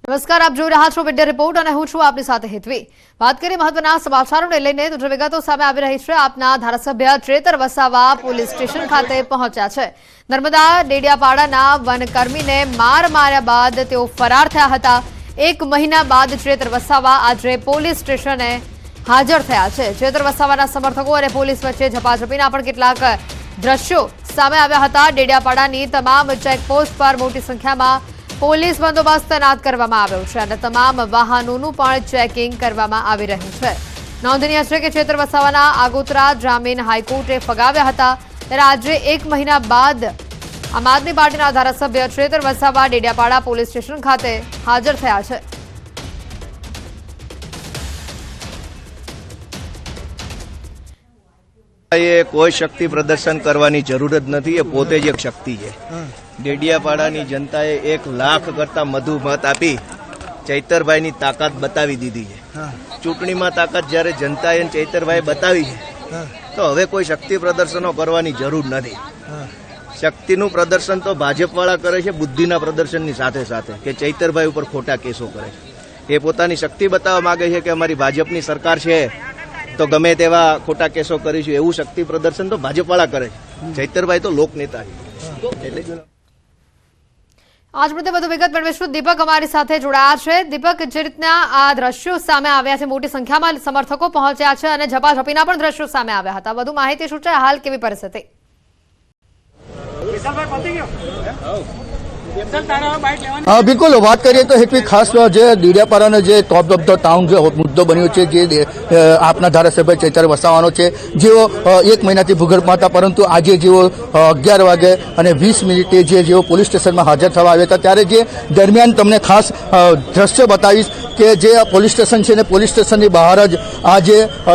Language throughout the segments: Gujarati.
નમસ્કાર, આપ જોઈ રહ્યા છો મીડિયા રિપોર્ટ અને હું છું આપની સાથે હેતવી। વાત કરીએ મહત્વના સમાચારોને લઈને તો જે વિગતો સામે આવી રહી છે। આપના ધારાસભ્ય ચેતર વસાવા પોલીસ સ્ટેશન ખાતે પહોંચ્યા છે। નર્મદા ડેડિયાપાડાના વનકર્મીને માર માર્યા બાદ તેઓ ફરાર થયા હતા। 1 મહિના બાદ ચેતર વસાવા આજે પોલીસ સ્ટેશને હાજર થયા છે। ચેતર વસાવાના સમર્થકો અને પોલીસ વચ્ચે ઝપાઝપીના પણ કેટલાક દ્રશ્યો સામે આવ્યા હતા। ડેડિયાપાડાની તમામ ચેકપોસ્ટ પર મોટી સંખ્યામાં પોલીસ બંદોબસ્ત તૈનાત કરવામાં આવ્યો છે અને તમામ વાહનોનું પણ ચેકિંગ કરવામાં આવી રહ્યું છે। નોંધનીય છે કે ચેતર વસાવાના આગોતરા જામીન હાઈકોર્ટે ફગાવ્યા હતા ત્યારે આજે 1 મહિના બાદ આમ આદમી પાર્ટીના ધારાસભ્ય ચેતર વસાવા ડેડિયાપાડા પોલીસ સ્ટેશન ખાતે હાજર થયા છે। ये कोई शक्ति प्रदर्शन करवानी जरूरत नहीं, ये पोते ज एक शक्ति है। डेडियापाड़ानी जनताए 1 लाख करता मधु मत आपी चैतरभाई नी ताकत बतावी दीधी है। चूंटणी में ताकत जયારે जनताए चैतरभाई बतावी है तो हवे कोई शक्ति प्रदर्शनो करवानी जरूर नहीं। शक्तिનું प्रदर्शन तो भाजपवाळा करे छे, बुद्धिना प्रदर्शननी સાથે સાથે કે ચૈતરભાઈ ઉપર ખોટા કેસો કરે છે। એ પોતાની શક્તિ બતાવવા માંગે છે કે અમારી ભાજપની સરકાર છે तो गमे तेवा खोटा केसो करीशुं एवं शक्ति प्रदर्शन तो भाजपवाळा करे छे। चैतरभाई तो लोकनेता छे। आज मुद्दे વધુ વિગત મેળવીશું। દીપક અમારી સાથે જોડાયા છે। દીપક, જે રીતના આ દ્રશ્યો સામે આવ્યા છે, મોટી સંખ્યામાં સમર્થકો પહોંચ્યા છે અને ઝપાઝપીના પણ દ્રશ્યો સામે આવ્યા હતા, વધુ માહિતી શું છે? હાલ કેવી પરિસ્થિતિ? बिल्कुल बात करिए तो हेतवी खास जो डेडियापाड़ा जो टॉप ऑफ द टाउन जो मुद्दो बन्यो छे जे आपना धारासभ्य चैतर वसावानो छे, जेओ 1 महीनाथी भूगर्भमां हता, परंतु आजे जेओ 11 वागे અને 20 મિનિટે जेओ पोलीस स्टेशनमां हाजर थवा आव्या हता त्यारे जे दरमियान तमने खास दृश्य बतावीश के जे पोलीस स्टेशन छे ने पोलीस स्टेशननी बहार ज आज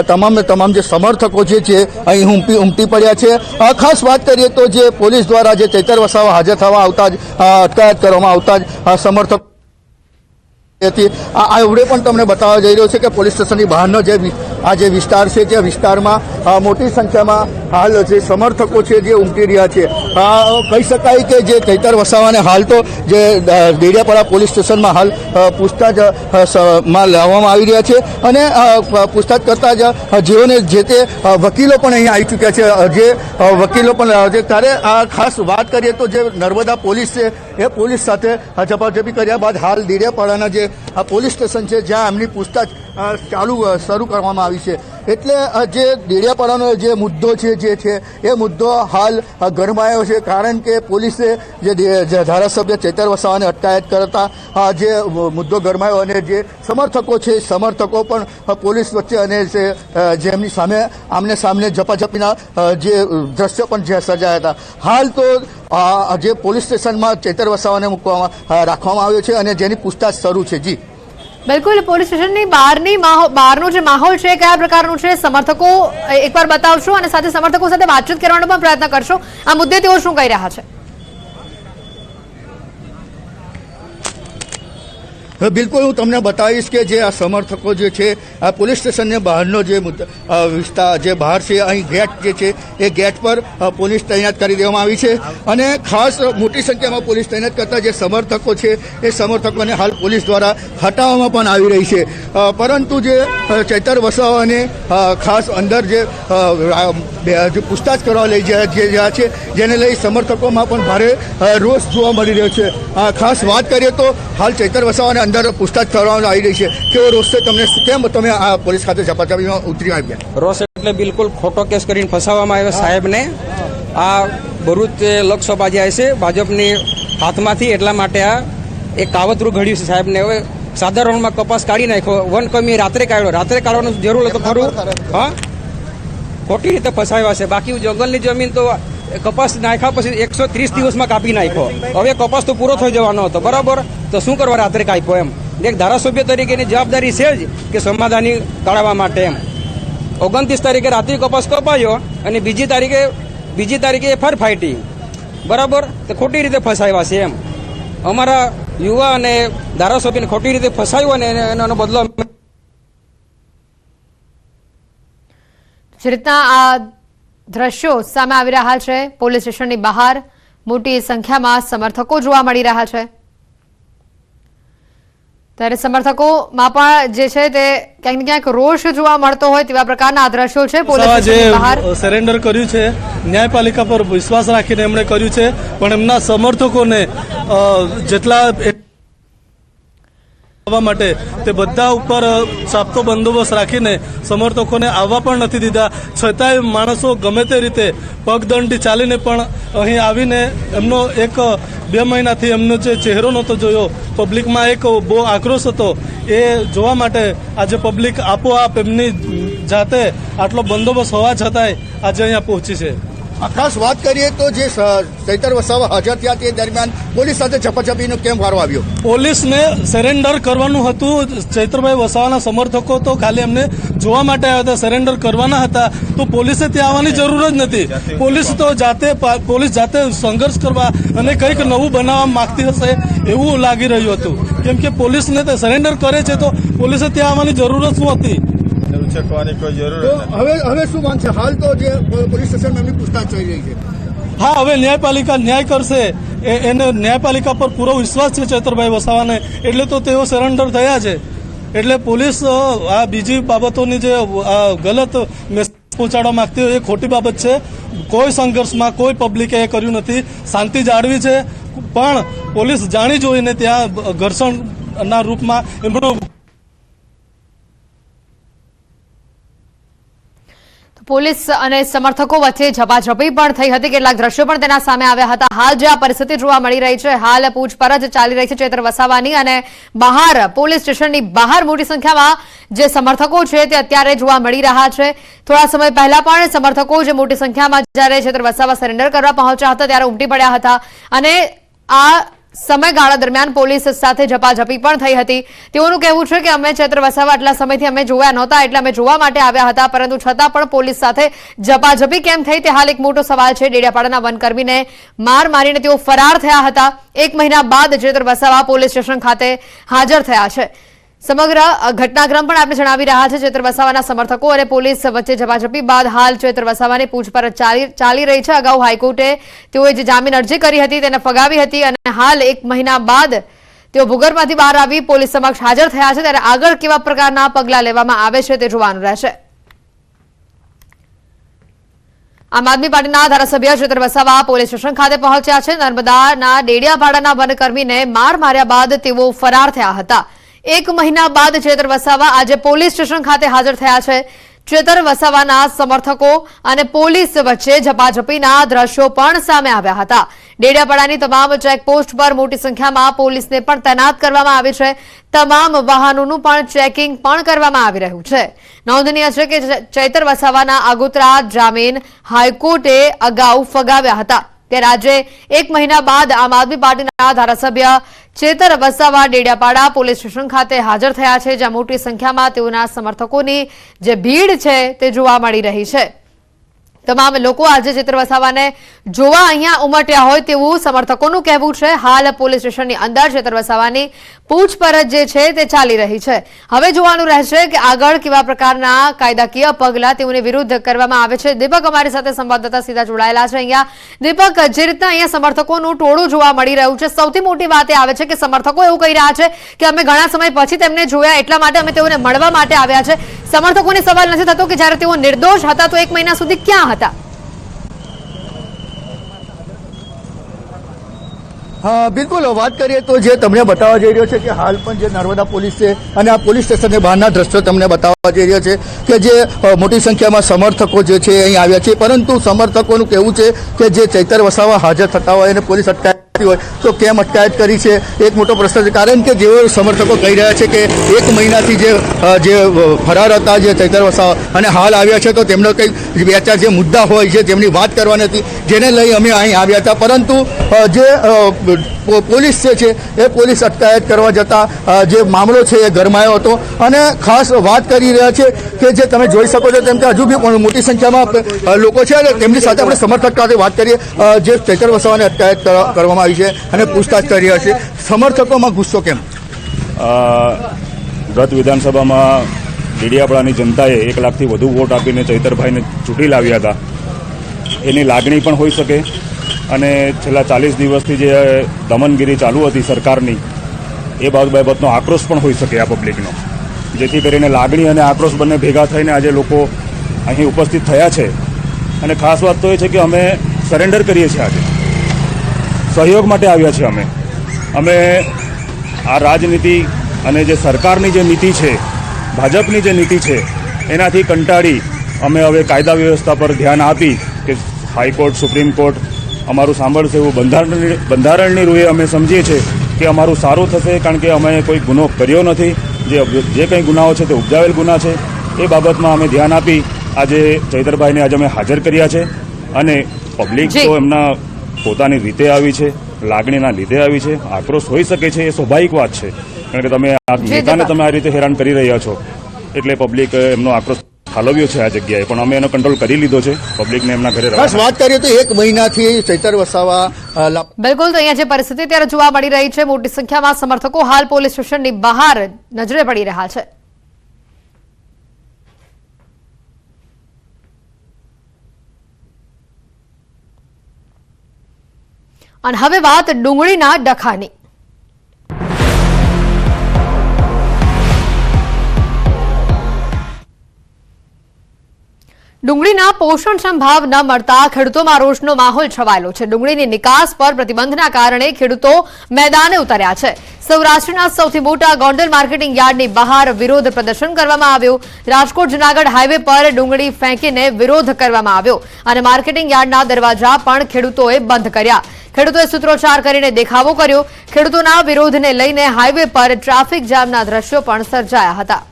તમામ જે સમર્થકો છે અહીં ઉમટી પડ્યા છે। ખાસ વાત કરીએ તો જે પોલીસ દ્વારા જે ચૈતર વસાવા હાજર થવા આવતા જ અટકાયત કરવામાં આવતા જ સમર્થક આવડે પણ તમને બતાવવા જઈ રહ્યો છે કે પોલીસ સ્ટેશનની બહારનો જે વિસ્તાર છે તે વિસ્તારમાં મોટી સંખ્યામાં હાલ જે સમર્થકો છે જે ઉમટી રહ્યા છે। કહી શકાય કે જે ચૈતર વસાવાને હાલ તો જે ડેડિયાપાડા પોલીસ સ્ટેશનમાં હાલ પૂછતાછમાં લાવવામાં આવી રહ્યા છે અને પૂછતાછ કરતા જ જેઓને જે તે વકીલો પણ અહીં આવી ચૂક્યા છે। જે વકીલો પણ ત્યારે આ ખાસ વાત કરીએ તો જે નર્મદા પોલીસ છે એ પોલીસ સાથે ઝપાઝપી કર્યા બાદ હાલ ડેડિયાપાડાના જે આ પોલીસ સ્ટેશન છે જ્યાં એમની પૂછતાછ શરૂ કરવામાં આવી છે। એટલે જે ડેડિયાપાડાનો જે મુદ્દો છે એ મુદ્દો હાલ ગરમાયો છે, કારણ કે પોલીસે જે ધારાસભ્ય ચૈતર વસાવાને અટકાયત કરતા જે મુદ્દો ગરમાયો અને જે સમર્થકો છે સમર્થકો પણ પોલીસ વચ્ચે અને જેમની સામે આમને સામને ઝપાઝપીના જે દ્રશ્યો પણ જે સર્જાયા હતા। હાલ તો જે પોલીસ સ્ટેશનમાં ચૈતર વસાવાને રાખવામાં આવ્યો છે અને જેની પૂછતાછ શરૂ છે। જી બિલકુલ, પોલીસ સ્ટેશનની બહારનો જે માહોલ છે કયા પ્રકારનો છે? સમર્થકો એકવાર બતાવશો અને સાથે સમર્થકો સાથે વાતચીત કરવાનો પણ પ્રયત્ન કરશો। આ મુદ્દે તેઓ શું કહી રહ્યા છે? બિલકુલ, હું તમને બતાવીશ કે જે આ સમર્થકો જે છે આ પોલીસ સ્ટેશનની બહારનો જે વિસ્તાર જે બહાર છે અહીં ગેટ જે છે એ ગેટ પર પોલીસ તૈનાત કરી દેવામાં આવી છે અને ખાસ મોટી સંખ્યામાં પોલીસ તૈનાત કરતા જે સમર્થકો છે એ સમર્થકોને હાલ પોલીસ દ્વારા હટાવવામાં પણ આવી રહી છે। પરંતુ જે ચૈતર વસાવાને ખાસ અંદર જે પૂછતાછ કરવા લઈ રહ્યા છે જેને લઈ સમર્થકોમાં પણ ભારે રોષ જોવા મળી રહ્યો છે। ખાસ વાત કરીએ તો હાલ ચૈતર વસાવાને અંદર પૂછતાછ કરવામાં આવી રહી છે। કેવો રોષ છે તમને? કેમ તમે આ પોલીસ ખાતે ઝપાઝપીમાં ઉતરી આવ્યા? રોષ એટલે બિલકુલ ખોટો કેસ કરીને ફસાવવામાં આવ્યા સાહેબને। આ ભરૂચ લોકસભા જાય છે ભાજપની હાથમાંથી, એટલા માટે આ એક કાવતરું ઘડ્યું છે સાહેબને। હવે સાધારણમાં કપાસ કાઢી નાખ્યો, વનકર્મી રાત્રે કાઢવાનું જરૂર હતો ખરું? હા, ખોટી રીતે ફસાવ્યા છે। બાકી જંગલની જમીન તો કપાસ નાખ્યા પછી 130 દિવસમાં કાપી નાખ્યો। હવે કપાસ તો પૂરો થઈ જવાનો હતો, બરાબર? તો શું કરવા રાત્રે કાપ્યો? એમ એક ધારાસભ્ય તરીકેની જવાબદારી છે જ કે સમાધાની કાઢવા માટે એમ 29 તારીખે રાત્રિ કપાસ કપાયો અને બીજી તારીખે ફર ફાઇટિંગ, બરાબર? તો ખોટી રીતે ફસાવ્યા છે। એમ અમારા યુવા અને ધારાસભ્યને ખોટી રીતે ફસાવ્યો અને એનો બદલો જે રીતના આ દ્રશ્યો સામે આવી રહ્યા છે, પોલીસ સ્ટેશનની બહાર મોટી સંખ્યામાં સમર્થકો જોવા મળી રહ્યા છે। ત્યારે સમર્થકોમાં પણ જે છે તે ક્યાંક ને ક્યાંક રોષ જોવા મળતો હોય તેવા પ્રકારના આ દ્રશ્યો છે પોલીસ સ્ટેશનની બહાર. સરેન્ડર કર્યું છે ન્યાયપાલિકા પર વિશ્વાસ રાખીને એમણે કર્યું છે, પણ એમના સમર્થકોને જેટલા આવવા માટે તે બધા ઉપર ચાપતો બંદોબસ્ત રાખીને સમર્થકોને આવવા પણ નથી દીધા. છતાંય માણસો ગમે તે રીતે પગદંડી ચાલીને પણ અહીં આવીને એમનો 2 મહિનાથી એમનો જે ચહેરો નહોતો જોયો, પબ્લિકમાં એક બહુ આક્રોશ હતો, એ જોવા માટે આજે પબ્લિક આપોઆપ એમની જાતે આટલો બંદોબસ્ત હોવા છતાંય આજે અહીંયા પહોંચી છે. ખાસ વાત કરીએ તો જે ચૈતર વસાવા હાજર થયા તે દરમિયાન પોલીસ સાથે ઝપાઝપીનો કેમ વારો આવ્યો? પોલીસને સરેન્ડર કરવાનું હતું. ચૈતરભાઈ વસાવાના સમર્થકો તો ખાલી એમને જોવા માટે આવ્યા હતા, સરેન્ડર કરવાના હતા, તો પોલીસે ત્યાં આવવાની જરૂર જ નથી. પોલીસ જાતે સંઘર્ષ કરવા અને કંઈક નવું બનાવવા માંગતી હશે એવું લાગી રહ્યું હતું, કેમ કે પોલીસને તે સરેન્ડર કરે છે તો પોલીસે ત્યાં આવવાની જરૂર જ શું હતી? હવે શું માંગ છે? હાલ તો જે પોલીસ સ્ટેશનમાં એમની પૂછતાછ થઈ રહી છે. હા, હવે ન્યાયપાલિકા ન્યાય કરશે, એને ન્યાયપાલિકા પર પૂરો વિશ્વાસ છે ચૈતરભાઈ વસાવાને, એટલે તો તેઓ સરેન્ડર થયા છે. એટલે પોલીસ આ બીજી બાબતોની જે ગલત મેસેજ પહોંચાડવા માંગતી હોય એ ખોટી બાબત છે. કોઈ સંઘર્ષમાં કોઈ પબ્લિકે એ કર્યું નથી, શાંતિ જાળવી છે, પણ પોલીસ જાણી જોઈને ત્યાં ઘર્ષણના રૂપમાં એમનો પોલીસ અને સમર્થકો વચ્ચે ઝપાઝપી પણ થઈ હતી. કેટલાક દ્રશ્યો પણ તેના સામે આવ્યા હતા. હાલ જે આ પરિસ્થિતિ જોવા મળી રહી છે, હાલ પૂછપરછ ચાલી રહી છે ચૈતર વસાવાની, અને બહાર પોલીસ સ્ટેશનની બહાર મોટી સંખ્યામાં જે સમર્થકો છે તે અત્યારે જોવા મળી રહ્યા છે. થોડા સમય પહેલા પણ સમર્થકો જે મોટી સંખ્યામાં જ્યારે ચૈતર વસાવા સરેન્ડર કરવા પહોંચ્યા હતા ત્યારે ઉમટી પડ્યા હતા, અને આ સમયગાળા દરમિયાન પોલીસ સાથે ઝપાઝપી પણ થઈ હતી. તેઓનું કહેવું છે કે અમે ચૈતર વસાવા આટલા સમયથી અમે જોયા નહોતા, એટલે અમે જોવા માટે આવ્યા હતા, પરંતુ છતાં પણ પોલીસ સાથે ઝપાઝપી કેમ થઈ તે હાલ એક મોટો સવાલ છે. ડેડિયાપાડાના વનકર્મીને માર મારીને તેઓ ફરાર થયા હતા. 1 મહિના બાદ ચૈતર વસાવા પોલીસ સ્ટેશન ખાતે હાજર થયા છે. સમગ્ર ઘટનાક્રમ પણ આપણે જણાવી રહ્યા છે. ચૈતર વસાવાના સમર્થકો અને પોલીસ વચ્ચે ઝપાઝપી બાદ હાલ ચૈતર વસાવાની પૂછપરછ ચાલી રહી છે. અગાઉ હાઈકોર્ટે તેઓએ જે જામીન અરજી કરી હતી તેને ફગાવી હતી, અને હાલ 1 મહિના બાદ તેઓ ભૂગર્ભમાંથી બહાર આવી પોલીસ સમક્ષ હાજર થયા છે. ત્યારે આગળ કેવા પ્રકારના પગલાં લેવામાં આવે છે તે જોવાનું રહેશે. આમ આદમી પાર્ટીના ધારાસભ્ય ચૈતર વસાવા પોલીસ સ્ટેશન ખાતે પહોંચ્યા છે. નર્મદાના ડેડિયાપાડાના વનકર્મીને માર માર્યા બાદ તેઓ ફરાર થયા હતા. 1 મહિના બાદ ચૈતર વસાવા આજે પોલીસ સ્ટેશન ખાતે હાજર થયા છે. ચૈતર વસાવાના સમર્થકો અને પોલીસ વચ્ચે ઝપાઝપીના દ્રશ્યો પણ સામે આવ્યા હતા. ડેડિયાપાડાની તમામ ચેકપોસ્ટ પર મોટી સંખ્યામાં પોલીસને પણ તૈનાત કરવામાં આવી છે. તમામ વાહનોનું પણ ચેકિંગ પણ કરવામાં આવી રહ્યું છે. નોંધનીય છે કે ચૈતર વસાવાના આગોતરા જામીન હાઈકોર્ટે અગાઉ ફગાવ્યા હતા. ત્યારે આજે 1 મહિના બાદ આમ આદમી પાર્ટીના ધારાસભ્ય ચૈતર વસાવા ડેડિયાપાડા પોલીસ સ્ટેશન ખાતે હાજર થયા છે, જ્યાં મોટી સંખ્યામાં તેઓના સમર્થકોની જે ભીડ છે તે જોવા મળી રહી છે. તમામ લોકો આજે ચૈતર વસાવાને જોવા અહીંયા ઉમટ્યા હોય તેવું સમર્થકોનું કહેવું છે. હાલ પોલીસ સ્ટેશનની અંદર ચૈતર વસાવાની પૂછપરછ જે છે તે ચાલી રહી છે. હવે જોવાનું રહેશે કે આગળ કેવા પ્રકારના કાયદાકીય પગલાં તેઓની વિરુદ્ધ કરવામાં આવે છે. દીપક અમારી સાથે સંવાદદાતા સીધા જોડાયેલા છે અહીંયા. દીપક, જે રીતના અહીંયા સમર્થકોનું ટોળું જોવા મળી રહ્યું છે, સૌથી મોટી વાત એ આવે છે કે સમર્થકો એવું કહી રહ્યા છે કે અમે ઘણા સમય પછી તેમને જોયા, એટલા માટે અમે તેઓને મળવા માટે આવ્યા છે. સમર્થકોને સવાલ નથી થતો કે જ્યારે તેઓ નિર્દોષ હતા તો 1 મહિના સુધી ક્યાં હતા? હા, બિલકુલ. વાત કરીએ તો જે તમને બતાવવા જઈ રહ્યો છે કે હાલ પણ જે નર્મદા પોલીસ છે અને આ પોલીસ સ્ટેશનની બહારના દ્રશ્યો તમને બતાવવા જઈ રહ્યા છે કે જે મોટી સંખ્યામાં સમર્થકો જે છે અહીં આવ્યા છે, પરંતુ સમર્થકોનું કહેવું છે કે જે ચૈતર વસાવા હાજર થતા હોય અને પોલીસ અટકાયત હોય તો કેમ અટકાયત કરી છે એક મોટો પ્રશ્ન છે. કારણ કે જેઓ સમર્થકો કહી રહ્યા છે કે 1 મહિનાથી જે ફરાર હતા જે ચૈતર વસાવા અને હાલ આવ્યા છે તો તેમનો કંઈક 2-4 જે મુદ્દા હોય છે તેમની વાત કરવાની હતી, જેને લઈ અમે અહીં આવ્યા હતા. પરંતુ જે પોલીસ છે એ પોલીસ અટકાયત કરવા જતાં જે મામલો છે એ ગરમાયો હતો. અને ખાસ વાત કરી રહ્યા છે કે જે તમે જોઈ શકો છો તેમ કે હજુ બી પણ મોટી સંખ્યામાં લોકો છે અને તેમની સાથે આપણે સમર્થક સાથે વાત કરીએ. જે ચૈતર વસાવાને અટકાયત કરવામાં આવી છે અને પૂછતાછ કરી રહ્યા છે, સમર્થકોમાં ગુસ્સો કેમ? ગત વિધાનસભામાં ડેડિયાપાડાની જનતાએ 1 લાખથી વધુ વોટ આપીને ચૈતરભાઈને ચૂંટી લાવ્યા હતા, એની લાગણી પણ હોઈ શકે. અને છેલ્લા 40 દિવસથી જે દમનગીરી ચાલુ હતી સરકારની, એ બાબતનો આક્રોશ પણ હોઈ શકે આ પબ્લિકનો, જેથી કરીને લાગણી અને આક્રોશ બંને ભેગા થઈને આજે લોકો અહીં ઉપસ્થિત થયા છે. અને ખાસ વાત તો એ છે કે અમે સરેન્ડર કરીએ છીએ, આજે સહયોગ માટે આવ્યા છીએ. અમે આ રાજનીતિ અને જે સરકારની જે નીતિ છે, ભાજપની જે નીતિ છે, એનાથી કંટાળી અમે હવે કાયદા વ્યવસ્થા પર ધ્યાન આપી કે હાઈકોર્ટ, સુપ્રીમ કોર્ટ અમારું સાંભળશે એવું બંધારણની રૂએ અમે સમજીએ છીએ કે અમારું સારું થશે, કારણ કે અમે કોઈ ગુનો કર્યો નથી. જે કંઈ ગુનાઓ છે તે ઉપજાવેલ ગુના છે. એ બાબતમાં અમે ધ્યાન આપી આજે ચૈતરભાઈને આજે અમે હાજર કર્યા છે. અને પબ્લિક તો એમના પોતાની રીતે આવી છે, લાગણીના લીધે આવી છે. આક્રોશ હોઈ શકે છે, એ સ્વાભાવિક વાત છે, કારણ કે તમે આ નેતાને તમે આ રીતે હેરાન કરી રહ્યા છો, એટલે પબ્લિક એમનો આક્રોશ ઠાલવ્યો છે આ જગ્યાએ. પણ અમે એનો કંટ્રોલ કરી લીધો છે. પબ્લિકને એમના ઘરે વાત કરીએ તો 1 મહિનાથી ચૈતર વસાવા બિલકુલ. તો અહીંયા જે પરિસ્થિતિ ત્યારે જોવા મળી રહી છે, મોટી સંખ્યામાં સમર્થકો હાલ પોલીસ સ્ટેશનની બહાર નજરે પડી રહ્યા છે. અને હવે વાત ડુંગળીના ડખાની. ડુંગળીના પોષણક્ષમ ભાવ ન મળતા ખેડૂતોમાં રોષનો માહોલ છવાયેલો છે. ડુંગળીની નિકાસ પર પ્રતિબંધના કારણે ખેડૂતો મેદાને ઉતર્યા છે. સૌરાષ્ટ્રના સૌથી મોટા ગોંડલ માર્કેટિંગ યાર્ડની બહાર વિરોધ પ્રદર્શન કરવામાં આવ્યું. રાજકોટ જૂનાગઢ હાઈવે પર ડુંગળી ફેંકીને વિરોધ કરવામાં આવ્યો અને માર્કેટિંગ યાર્ડના દરવાજા પણ ખેડૂતોએ બંધ કર્યા. ખેડૂતોએ સૂત્રોચ્ચાર કરીને દેખાવો કર્યો. ખેડૂતોના વિરોધને લઈને હાઈવે પર ટ્રાફિક જામના દ્રશ્યો પણ સર્જાયા હતા.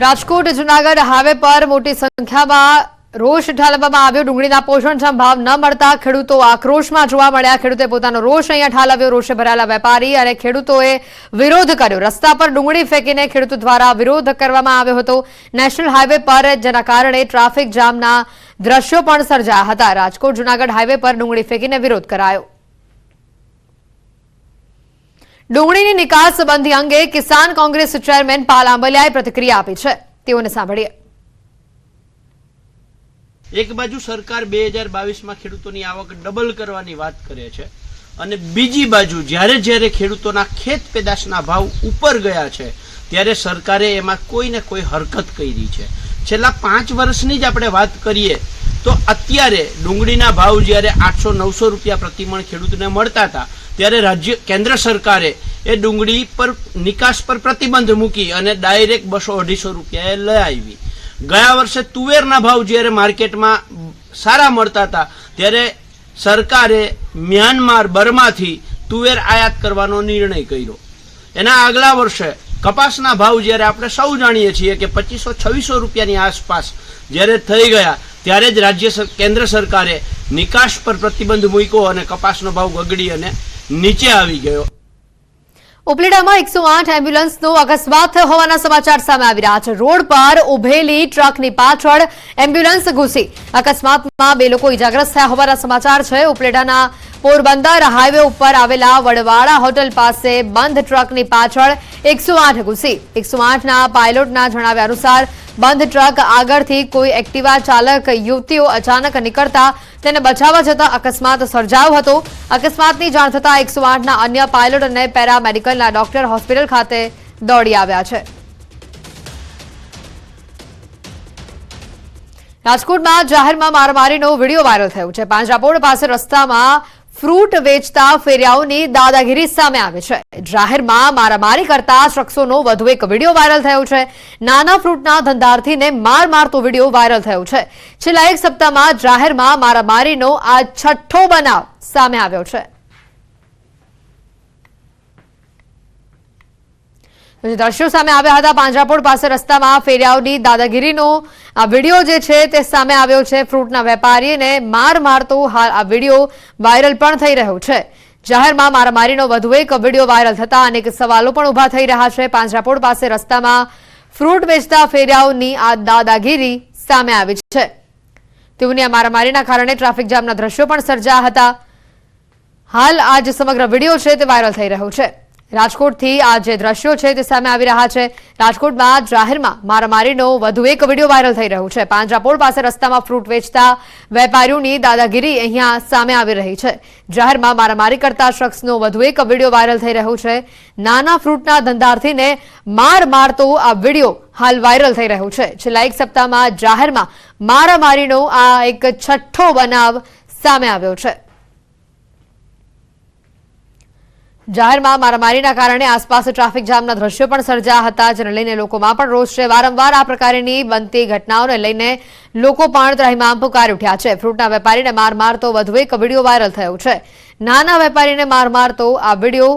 રાજકોટ જૂનાગઢ હાઈવે પર મોટી સંખ્યામાં રોષ ઠાલવવામાં આવ્યો. ડુંગળીના પોષણક્ષમ ભાવ ન મળતા ખેડૂતો આક્રોશમાં જોવા મળ્યા. ખેડૂતે પોતાનો રોષ અહીંયા ઠાલવ્યો. રોષે ભરાયેલા વેપારી અને ખેડૂતોએ વિરોધ કર્યો. રસ્તા પર ડુંગળી ફેંકીને ખેડૂતો દ્વારા વિરોધ કરવામાં આવ્યો હતો નેશનલ હાઈવે પર, જેના કારણે ટ્રાફિક જામના દ્રશ્યો પણ સર્જાયા હતા. રાજકોટ જૂનાગઢ હાઈવે પર ડુંગળી ફેંકીને વિરોધ કરાયો. ડુંગળીની નિકાસ બંધી અંગે કિસાન કોંગ્રેસ ચેરમેન પાલ આંબલિયાએ પ્રતિક્રિયા આપી છે. તેઓને સાંભળીએ. એક બાજુ સરકાર 2022માં ખેડૂતોની આવક ડબલ કરવાની વાત કરે છે અને બીજી બાજુ જ્યારે ખેડૂતોના ખેત પેદાશના ભાવ ઉપર ગયા છે ત્યારે સરકારે એમાં કોઈ ને કોઈ હરકત કરી છે. છેલ્લા 5 વર્ષની જ આપણે વાત કરીએ તો અત્યારે ડુંગળીના ભાવ જ્યારે 800-900 રૂપિયા પ્રતિમણ ખેડૂતને મળતા હતા ત્યારે કેન્દ્ર સરકારે એ ડુંગળી પર નિકાસ પર પ્રતિબંધ મૂકી અને ડાયરેક્ટ 200-250 રૂપિયાએ લઈ આવી. ગયા વર્ષે તુવેરના ભાવ જ્યારે માર્કેટમાં સારા મળતા હતા ત્યારે સરકારે મ્યાનમાર, બર્માથી તુવેર આયાત કરવાનો નિર્ણય કર્યો. એના આગલા વર્ષે કપાસના ભાવ જ્યારે આપણે સૌ જાણીએ છીએ કે 2500-2600 રૂપિયાની આસપાસ જ્યારે થઈ ગયા ત્યારે જ કેન્દ્ર સરકારે નિકાસ પર પ્રતિબંધ મૂક્યો અને કપાસનો ભાવ ગગડી અને નીચે આવી ગયો. ઉપલેટામાં 108 એમ્બ્યુલન્સનો અકસ્માત થયો હોવાના સમાચાર સામે આવી રહ્યા છે. રોડ પર ઉભેલી ટ્રકની પાછળ એમ્બ્યુલન્સ ઘૂસી અકસ્માતમાં 2 લોકો ઇજાગ્રસ્ત થયા હોવાના સમાચાર છે. ઉપલેટાના પોરબંદર હાઈવે ઉપર આવેલા વડવાડા હોટલ પાસે બંધ ટ્રકની પાછળ 108 ઘૂસી. 108ના પાયલોટના જણાવ્યા અનુસાર બંધ ટ્રક આગળથી કોઈ એક્ટિવા ચાલક યુવતીઓ અચાનક નીકળતા તેને બચાવવા જતા અકસ્માત સર્જાયો હતો. અકસ્માતની જાણ થતા 108ના અન્ય પાયલોટ અને પેરામેડિકલના ડોક્ટર હોસ્પિટલ ખાતે દોડી આવ્યા છે. રાજકોટમાં જાહેરમાં મારામારીનો વિડીયો વાયરલ થયો છે. પાંજરાપોળ પાસે રસ્તામાં ફ્રૂટ વેચતા ફેરિયાઓની દાદાગીરી સામે આવી છે. જાહેરમાં મારામારી કરતા શખ્સોનો વધુ એક વિડીયો વાયરલ થયો છે. નાના ફ્રૂટના ધંધાર્થીને માર મારતો વિડીયો વાયરલ થયો છે. છેલ્લા 1 સપ્તાહમાં જાહેરમાં મારામારીનો આ 6થો બનાવ સામે આવ્યો છે. દ્રશ્યો સામે આવ્યા હતા. પાંજરાપોળ પાસે રસ્તામાં ફેરિયાઓની દાદાગીરીનો આ વિડીયો જે છે તે સામે આવ્યો છે. ફ્રૂટના વેપારીને માર મારતો હાલ આ વિડીયો વાયરલ પણ થઈ રહ્યો છે. જાહેરમાં મારામારીનો વધુ એક વિડીયો વાયરલ થતા અનેક સવાલો પણ ઉભા થઈ રહ્યા છે. પાંજરાપોળ પાસે રસ્તામાં ફ્રૂટ વેચતા ફેરિયાઓની આ દાદાગીરી સામે આવી છે. તેઓની આ મારામારીના કારણે ટ્રાફિક જામના દ્રશ્યો પણ સર્જાયા હતા. હાલ આ જે સમગ્ર વિડીયો છે તે વાયરલ થઈ રહ્યો છે. રાજકોટથી આ જે દ્રશ્યો છે તે સામે આવી રહ્યા છે। રાજકોટમાં જાહેરમાં મારામારીનો વધુ એક વિડીયો વાયરલ થઈ રહ્યો છે। પાંજરાપોળ પાસે રસ્તામાં ફ્રૂટ વેચતા વેપારીઓની દાદાગીરી અહીંયા સામે આવી રહી છે। જાહેરમાં મારામારી કરતા શખ્સનો વધુ એક વિડીયો વાયરલ થઈ રહ્યો છે। નાના ફ્રૂટના ધંધાર્થીને માર મારતો આ વિડીયો હાલ વાયરલ થઈ રહ્યો છે। છેલ્લા એક સપ્તાહમાં જાહેરમાં મારામારીનો આ એક છઠ્ઠો બનાવ સામે આવ્યો છે। જાહેરમાં મારામારીના કારણે આસપાસ ટ્રાફિક જામના દ્રશ્યો પણ સર્જાયા હતા, જેને લઈને લોકોમાં પણ રોષ છે। વારંવાર આ પ્રકારની બનતી ઘટનાઓને લઈને લોકો પણ ત્રાહિમામ પુકારી ઉઠ્યા છે। ફ્રૂટના વેપારીને માર મારતો વધુ એક વિડીયો વાયરલ થયો છે। નાના વેપારીને માર મારતો આ વિડીયો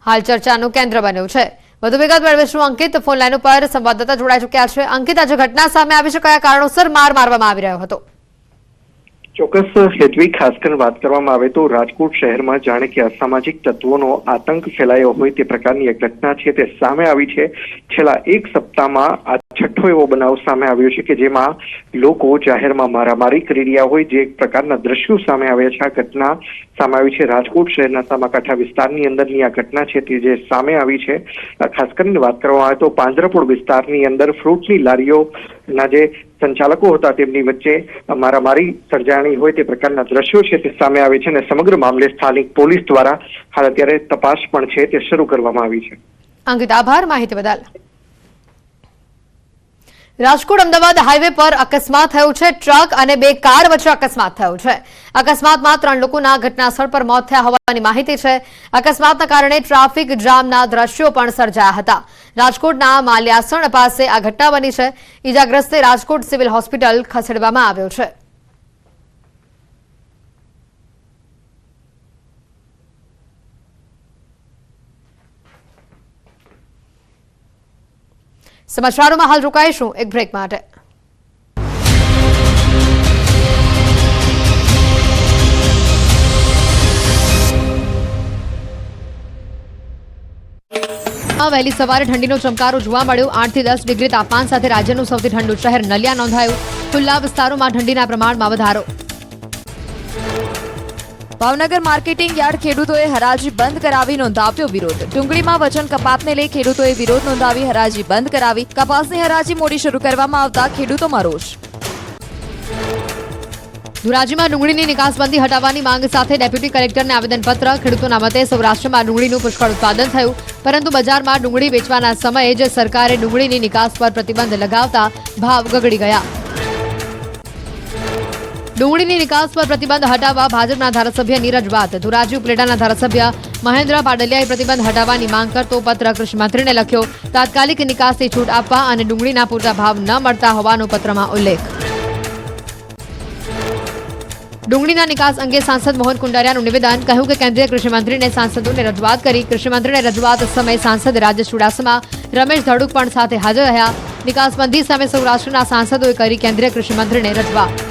હાલ ચર્ચાનું કેન્દ્ર બન્યો છે। વધુ વિગત મેળવીશું અંકિત ફોન લાઈન ઉપર સંવાદદાતા જોડાઈ ચૂક્યા છે। અંકિત, આજે ઘટના સામે આવી છે, કયા કારણોસર માર મારવામાં આવી રહ્યો હતો? ચોક્કસ હેતવી, ખાસ કરીને વાત કરવામાં આવે તો રાજકોટ શહેરમાં જાણે કે અસામાજિક તત્વોનો આતંક ફેલાયો હોય તે પ્રકારની એક ઘટના છે તે સામે આવી છે। છેલ્લા એક સપ્તાહમાં આ છઠ્ઠો એવો બનાવ સામે આવ્યો છે કે જેમાં લોકો જાહેરમાં મારામારી કરી રહ્યા હોય જે એક પ્રકારના દ્રશ્યો સામે આવ્યા છે। આ ઘટના સામે આવી છે રાજકોટ શહેરના સામાકાંઠા વિસ્તારની અંદરની આ ઘટના છે તે જે સામે આવી છે। ખાસ કરીને વાત કરવામાં આવે તો પાંજરાપોળ વિસ્તારની અંદર ફ્રૂટની લારીઓના જે સંચાલકો હતા તેમની વચ્ચે મારામારી સર્જાણી હોય તે પ્રકારના દ્રશ્યો છે તે સામે આવે છે અને સમગ્ર મામલે સ્થાનિક પોલીસ દ્વારા હાલ અત્યારે તપાસ પણ છે તે શરૂ કરવામાં આવી છે। અંકિત, આભાર માહિતી બદલ। રાજકોટ અમદાવાદ હાઈવે પર અકસ્માત થયો છે। ટ્રક અને બે કાર વચ્ચે અકસ્માત થયો છે। અકસ્માતમાં 3 લોકોના ઘટના સ્થળ પર મોત થયા હોવાની માહિતી છે। અકસ્માતના કારણે ટ્રાફિક જામના દ્રશ્યો પણ સર્જાયા હતા। રાજકોટના માલ્યાસણ પાસે આ ઘટના બની છે। ઈજાગ્રસ્તને રાજકોટ સિવિલ હોસ્પિટલ ખસેડવામાં આવ્યો છે। સમાચારોમાં હાલ રોકાઈશું એક બ્રેક માટે। વહેલી સવારે ઠંડીનો ચમકારો જોવા મળ્યો। 8 થી 10 ડિગ્રી તાપમાન સાથે રાજ્યનું સૌથી ઠંડુ શહેર નલિયા નોંધાયું। ખુલ્લા વિસ્તારોમાં ઠંડીના પ્રમાણમાં વધારો। ભાવનગર માર્કેટિંગ યાર્ડ ખેડૂતોએ હરાજી બંધ કરાવી નોંધાવ્યો વિરોધ। ડુંગળીમાં વજન કપાતને લઈ ખેડૂતોએ વિરોધ નોંધાવી હરાજી બંધ કરાવી। કપાસની હરાજી મોડી શરૂ કરવામાં આવતા ખેડૂતોમાં રોષ। ધોરાજીમાં ડુંગળીની નિકાસબંધી હટાવવાની માંગ સાથે ડેપ્યુટી કલેક્ટરને આવેદનપત્ર। ખેડૂતોના મતે સૌરાષ્ટ્રમાં ડુંગળીનું પુષ્કળ ઉત્પાદન થયું, પરંતુ બજારમાં ડુંગળી વેચવાના સમયે જ સરકારે ડુંગળીની નિકાસ પર પ્રતિબંધ લગાવતા ભાવ ગગડી ગયા। ડુંગળીની નિકાસ પર પ્રતિબંધ હટાવવા ભાજપના ધારાસભ્ય નીરજ બાત, ધોરાજી ઉપલેટાના ધારાસભ્ય મહેન્દ્ર પાડલિયાએ પ્રતિબંધ હટાવવાની માંગ કરતો પત્ર કૃષિમંત્રીને લખ્યો। તાત્કાલિક નિકાસથી છૂટ આપવા અને ડુંગળીના પૂરતા ભાવ ન મળતા હોવાનો પત્રમાં ઉલ્લેખ। ડુંગળીના નિકાસ અંગે સાંસદ મોહન કુંડારિયાનું નિવેદન, કહ્યું કે કેન્દ્રીય કૃષિમંત્રીને સાંસદોને રજૂઆત કરી। કૃષિમંત્રીને રજૂઆત સમયે સાંસદ રાજેશ ચુડાસમા, રમેશ ધડુક પણ સાથે હાજર રહ્યા। નિકાસબંધી સામે સૌરાષ્ટ્રના સાંસદોએ કરી કેન્દ્રીય કૃષિમંત્રીને રજૂઆત।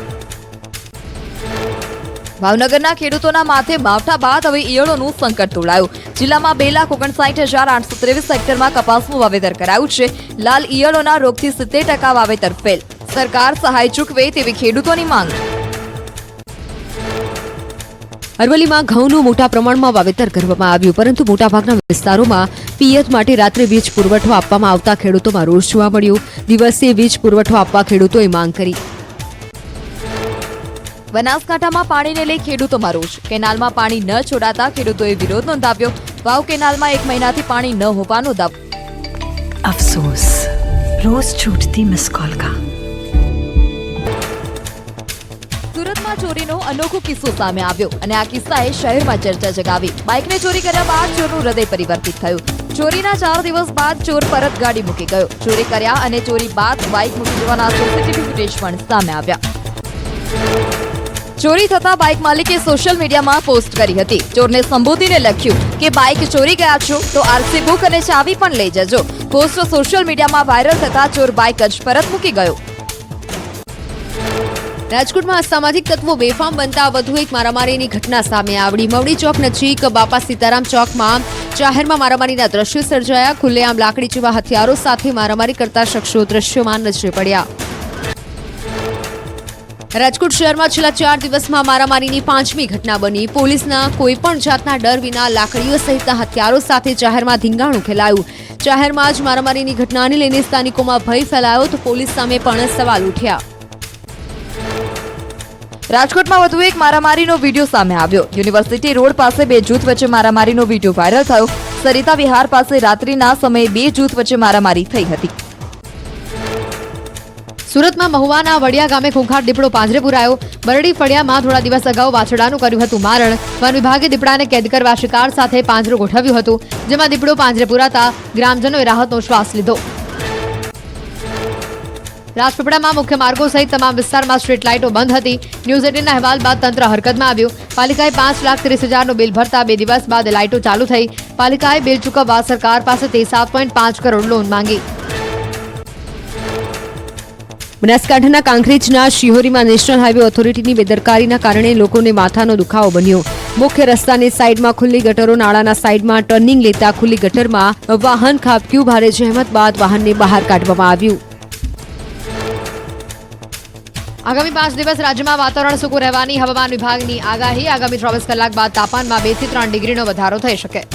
ભાવનગરના ખેડૂતોના માથે માવઠા બાદ હવે ઈયળોનું સંકટ તોડાયું। જિલ્લામાં 2,59,823 હેક્ટરમાં કપાસનું વાવેતર કરાયું છે। લાલ ઈયળોના રોગથી 70% વાવેતર ફેલ। સરકાર સહાય ચૂકવે તેવી ખેડૂતોની માંગ। અરવલ્લીમાં ઘઉંનું મોટા પ્રમાણમાં વાવેતર કરવામાં આવ્યું, પરંતુ મોટાભાગના વિસ્તારોમાં પિયત માટે રાત્રે વીજ પુરવઠો આપવામાં આવતા ખેડૂતોમાં રોષ જોવા મળ્યો। દિવસે વીજ પુરવઠો આપવા ખેડૂતોએ માંગ કરી। બનાસકાંઠામાં પાણીને લઈ ખેડૂતોમાં રોષ। કેનાલમાં પાણી ન છોડાતા ખેડૂતોએ વિરોધ નોંધાવ્યો। વાવ કેનાલમાં 1 મહિનાથી પાણી ન હોવાનો દાવો। अफसोस रोज छूटती मिस कॉल का। સુરતમાં ચોરીનો અનોખો કિસ્સો સામે આવ્યો અને આ કિસ્સાએ શહેરમાં ચર્ચા જગાવી। બાઇકને ચોરી કર્યા બાદ ચોરનું હૃદય પરિવર્તિત થયું। ચોરીના 4 દિવસ બાદ ચોર પરત ગાડી મૂકી ગયો। ચોરી કર્યા અને ચોરી બાદ બાઇક મૂકી જવાના સીસીટીવી ફૂટેજ પણ સામે આવ્યા। ચોરી થતા બાઇક માલિકે સોશિયલ મીડિયામાં પોસ્ટ કરી હતી। ચોરને સંબોધીને લખ્યું કે બાઇક ચોરી ગયા છો તો આરસી બુક અને ચાવી પણ લઈ જજો। પોસ્ટ સોશિયલ મીડિયામાં વાયરલ થતા ચોર બાઇક જ પરત મૂકી ગયો। રાજકોટમાં અસામાજિક તત્વો બેફામ બનતા વધુ એક મારામારીની ઘટના સામે આવી। મવડી ચોક નજીક બાપા સીતારામ ચોકમાં જાહેરમાં મારામારીના દ્રશ્યો સર્જાયા। ખુલ્લેઆમ લાકડી જેવા હથિયારો સાથે મારામારી કરતા શખ્સો દ્રશ્યોમાં નજરે પડ્યા। રાજકોટ શહેરમાં છેલ્લા 4 દિવસમાં મારામારીની 5મી ઘટના બની. પોલીસના કોઈપણ જાતના ડર વિના લાકડીઓ સહિતના હથિયારો સાથે જાહેરમાં ધીંગાણું ખેલાયું. જાહેરમાં જ મારામારીની ઘટનાને લઈને સ્થાનિકોમાં ભય ફેલાયો તો પોલીસ સામે પણ સવાલ ઉઠ્યા. રાજકોટમાં વધુ એક મારામારીનો વિડીયો સામે આવ્યો. યુનિવર્સિટી રોડ પાસે બે જૂથ વચ્ચે મારામારીનો વિડીયો વાયરલ થયો. સરિતા વિહાર પાસે રાત્રિના સમયે બે જૂથ વચ્ચે મારામારી થઈ હતી. સુરતમાં મહુવાના વડિયા ગામે ખૂંખાર દીપડો પાંજરે પુરાયો. બરડી ફળિયામાં થોડા દિવસ અગાઉ વાછરડાનું કર્યું હતું મારણ. વન વિભાગે દીપડાને કેદ કરવા શિકાર સાથે પાંજરું ગોઠવ્યું હતું, જેમાં દીપડો પાંજરે પુરાતા ગ્રામજનોએ રાહતનો શ્વાસ લીધો. રાજપીપળામાં મુખ્ય માર્ગો સહિત તમામ વિસ્તારમાં સ્ટ્રીટ લાઇટો બંધ હતી. ન્યૂઝ 18ના અહેવાલ બાદ તંત્ર હરકતમાં આવ્યું. પાલિકાએ 5,30,000નું બિલ ભરતા 2 દિવસ બાદ લાઇટો ચાલુ થઈ. પાલિકાએ બિલ ચૂકવવા સરકાર પાસેથી 7.5 કરોડ લોન માંગી. બનાસકાંઠાના કાંકરેજના શિહોરીમાં નેશનલ હાઈવે ઓથોરિટીની બેદરકારીના કારણે લોકોને માથાનો દુખાવો બન્યો. મુખ્ય રસ્તાની સાઈડમાં ખુલ્લી ગટરો, નાળાના સાઈડમાં ટર્નિંગ લેતા ખુલ્લી ગટરમાં વાહન ખાબક્યું. ભારે જહેમત બાદ વાહનને બહાર કાઢવામાં આવ્યું. આગામી 5 દિવસ રાજ્યમાં વાતાવરણ સૂકું રહેવાની હવામાન વિભાગની આગાહી. આગામી 24 કલાક બાદ તાપમાનમાં 2 થી 3 ડિગ્રીનો વધારો થઈ શકે.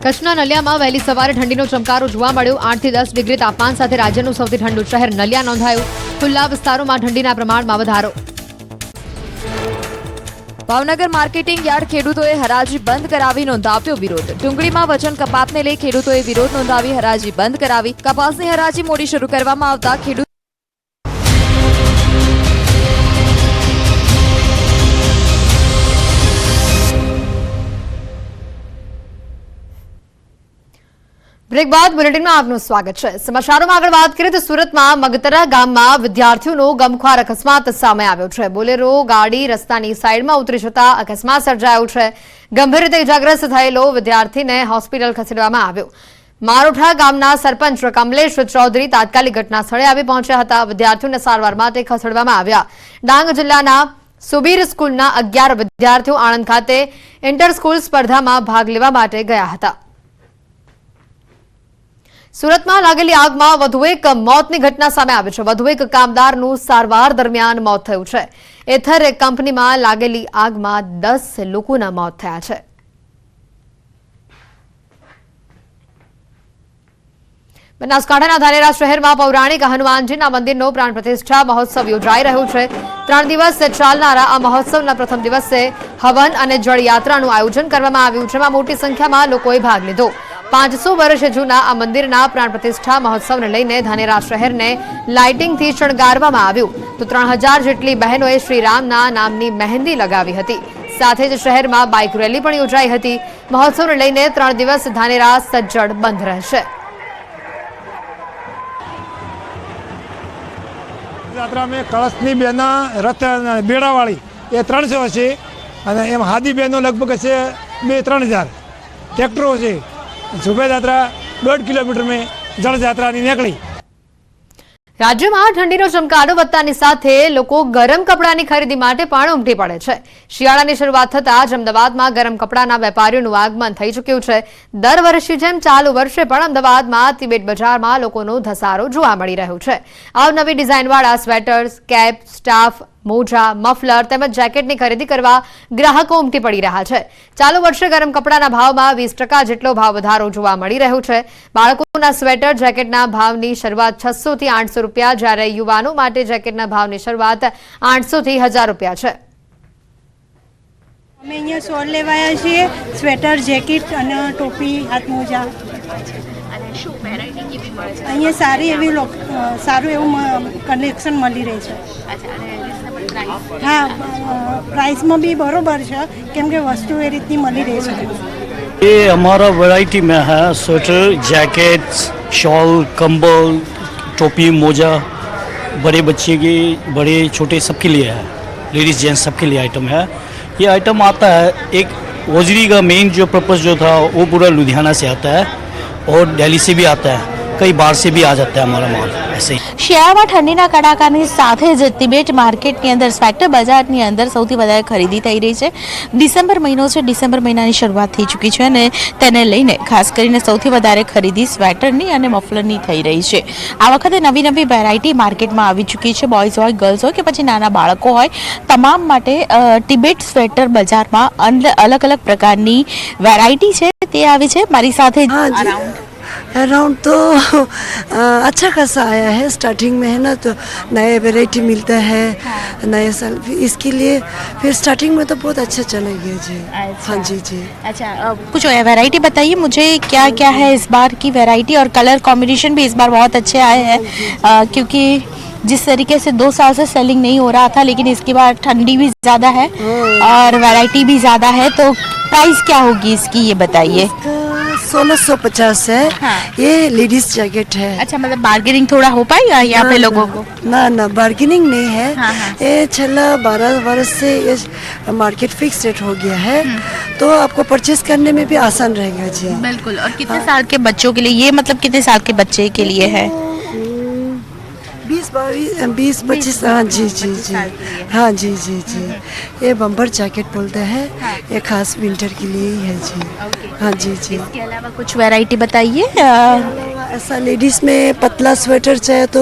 કચ્છના નલિયામાં વહેલી સવારે ઠંડીનો ચમકારો જોવા મળ્યો. 8 થી 10 ડિગ્રી તાપમાન સાથે રાજ્યનું સૌથી ઠંડુ શહેર નલિયા નોંધાયું. ખુલ્લા વિસ્તારોમાં ઠંડીના પ્રમાણમાં વધારો. ભાવનગર માર્કેટિંગ યાર્ડ ખેડૂતોએ હરાજી બંધ કરાવી નોંધાવ્યો વિરોધ. ડુંગળીમાં વજન કપાતને લઈ ખેડૂતોએ વિરોધ નોંધાવી હરાજી બંધ કરાવી. કપાસની હરાજી મોડી શરૂ કરવામાં આવતા ખેડૂત બ્રેક બાદ બુલેટિનમાં આપનું સ્વાગત છે. સમાચારોમાં આગળ વાત કરીએ તો સુરતમાં મગતરા ગામમાં વિદ્યાર્થીઓનો ગમખ્વાર અકસ્માત સામે આવ્યો છે. બોલેરો ગાડી રસ્તાની સાઈડમાં ઉતરી જતા અકસ્માત સર્જાયો છે. ગંભીર રીતે ઇજાગ્રસ્ત થયેલો વિદ્યાર્થીને હોસ્પિટલ ખસેડવામાં આવ્યો. મારોઠા ગામના સરપંચ કમલેશ ચૌધરી તાત્કાલિક ઘટના સ્થળે આવી પહોંચ્યા હતા. વિદ્યાર્થીઓને સારવાર માટે ખસેડવામાં આવ્યા. ડાંગ જિલ્લાના સુબીર સ્કૂલના 11 વિદ્યાર્થીઓ આણંદ ખાતે ઇન્ટર સ્કૂલ સ્પર્ધામાં ભાગ લેવા માટે ગયા હતા. સુરતમાં લાગેલી આગમાં વધુ એક મોતની ઘટના સામે આવી છે. વધુ એક કામદારનું સારવાર દરમિયાન મોત થયું છે. એથર કંપનીમાં લાગેલી આગમાં 10 લોકોના મોત થયા છે. બનાસકાંઠાના ધાનેરા શહેરમાં પૌરાણિક હનુમાનજીના મંદિરનો પ્રાણ પ્રતિષ્ઠા મહોત્સવ યોજાઈ રહ્યો છે. 3 દિવસ ચાલનારા આ મહોત્સવના પ્રથમ દિવસે હવન અને જળયાત્રાનું આયોજન કરવામાં આવ્યું, જેમાં મોટી સંખ્યામાં લોકોએ ભાગ લીધો. 500 વર્ષ જૂના આ મંદિરના પ્રાણ પ્રતિષ્ઠા મહોત્સવને લઈને ધાનેરા શહેરને લાઇટિંગથી શણગારવામાં આવ્યું. તો 3000 જેટલી બહેનોએ શ્રીરામના નામની મહેંદી લગાવી હતી. સાથે જ શહેરમાં બાઇક રેલી પણ યોજાઈ હતી. મહોત્સવને લઈને 3 દિવસ ધાનેરા સજ્જડ બંધ રહેશે. યાત્રા મેં કળશની બેના રથ બેડાવાળી એ 300 છે અને એમ હાદી બેનો લગભગ હશે 2-3000 ટ્રેક્ટરો છે. શોભાયાત્રા 1.5 કિલોમીટર में જળ યાત્રાની નીકળી. રાજ્યમાં ઠંડીનો ચમકારો વધતાની સાથે લોકો ગરમ કપડાની ખરીદી માટે પણ ઉમટી પડે છે. શિયાળાની શરૂઆત થતાં જ અમદાવાદમાં ગરમ કપડાના વેપારીઓનું આગમન થઈ ચૂક્યું છે. દર વર્ષની જેમ ચાલુ વર્ષે પણ અમદાવાદમાં તિબેટ બજારમાં લોકોનો ધસારો જોવા મળી રહ્યો છે. અવનવી ડિઝાઇનવાળા સ્વેટર્સ, કેપ, સ્ટાફ, મોજા, મફલર તેમજ જેકેટની ખરીદી કરવા ગ્રાહકો ઉમટી પડી રહ્યા છે. ચાલુ વર્ષે ગરમ કપડાના ભાવમાં 20% જેટલો ભાવ વધારો જોવા મળી રહ્યો છે. બાળકોના સ્વેટર, જેકેટના ભાવની શરૂઆત 600 થી 800 રૂપિયા, જ્યારે યુવાનો માટે જેકેટના ભાવની શરૂઆત 800 થી 1000 રૂપિયા છે. અમે અહીંયા શોલ લેવાયા છીએ, સ્વેટર, જેકેટ અને ટોપી, હાથ મોજા. અહીંયા સારી એવી સારું એવું કલેક્શન મળી રહે છે. હા, પ્રાઇસમાં બી બરોબર છે, કેમ કે વસ્તુ એ રીતની મળી રહે છે. ये हमारा वैरायटी में है स्वेटर, जैकेट्स, शॉल, कंबल, टोपी, मोजा, बड़े बच्चे के, बड़े छोटे सबके लिए है. लेडीज़ जेंट्स सबके लिए आइटम है. ये आइटम आता है, एक होजरी का मेन जो पर्पस जो था वो पूरा लुधियाना से आता है और दिल्ली से भी आता है, कई बाहर से भी आ जाता है हमारा माल. ऐसे ही શિયાળામાં ઠંડીના કડાકાની સાથે જ તિબેટ માર્કેટની અંદર સ્વેટર બજારની અંદર સૌથી વધારે ખરીદી થઈ રહી છે. ડિસેમ્બર મહિનો છે, ડિસેમ્બર મહિનાની શરૂઆત થઈ ચૂકી છે અને તેને લઈને ખાસ કરીને સૌથી વધારે ખરીદી સ્વેટરની અને મફલરની થઈ રહી છે. આ વખતે નવી નવી વેરાયટી માર્કેટમાં આવી ચૂકી છે. બોયઝ હોય, ગર્લ્સ હોય કે પછી નાના બાળકો હોય, તમામ માટે તિબેટ સ્વેટર બજારમાં અલગ અલગ પ્રકારની વેરાયટી છે તે આવી છે. મારી સાથે अराउंड तो अच्छा खासा आया है. स्टार्टिंग में है ना तो नए वैरायटी मिलता है नए साल इसके लिए फिर स्टार्टिंग में तो बहुत अच्छा चला गया जी. हाँ जी जी. अच्छा, कुछ वैरायटी बताइए मुझे, क्या क्या है इस बार की वैरायटी और कलर कॉम्बिनेशन भी इस बार बहुत अच्छे आए हैं क्योंकि जिस तरीके से 2 साल से सेलिंग नहीं हो रहा था, लेकिन इसकी बार ठंडी भी ज़्यादा है और वैरायटी भी ज़्यादा है, तो प्राइस क्या होगी इसकी ये बताइए. 1650 है. हाँ. ये लेडीज जैकेट है. अच्छा, मतलब बार्गेनिंग थोड़ा हो पाएगा यहाँ पे लोगों को? ना बार्गेनिंग नहीं है. हाँ, हाँ. ये छला 12 वर्ष से ये मार्केट फिक्स रेट हो गया है, तो आपको परचेस करने में भी आसान रहेगा जी. बिल्कुल. और कितने साल के बच्चों के लिए ये, मतलब कितने साल के बच्चे के लिए है? 20-25. हाँ जी जी जी. हाँ जी जी जी. ये बम्पर जैकेट बोलते हैं. ये खास विंटर के लिए ही है जी. हाँ जी जी. इसके अलावा कुछ वैरायटी बताइए. ऐसा लेडीज में पतला स्वेटर चाहिए तो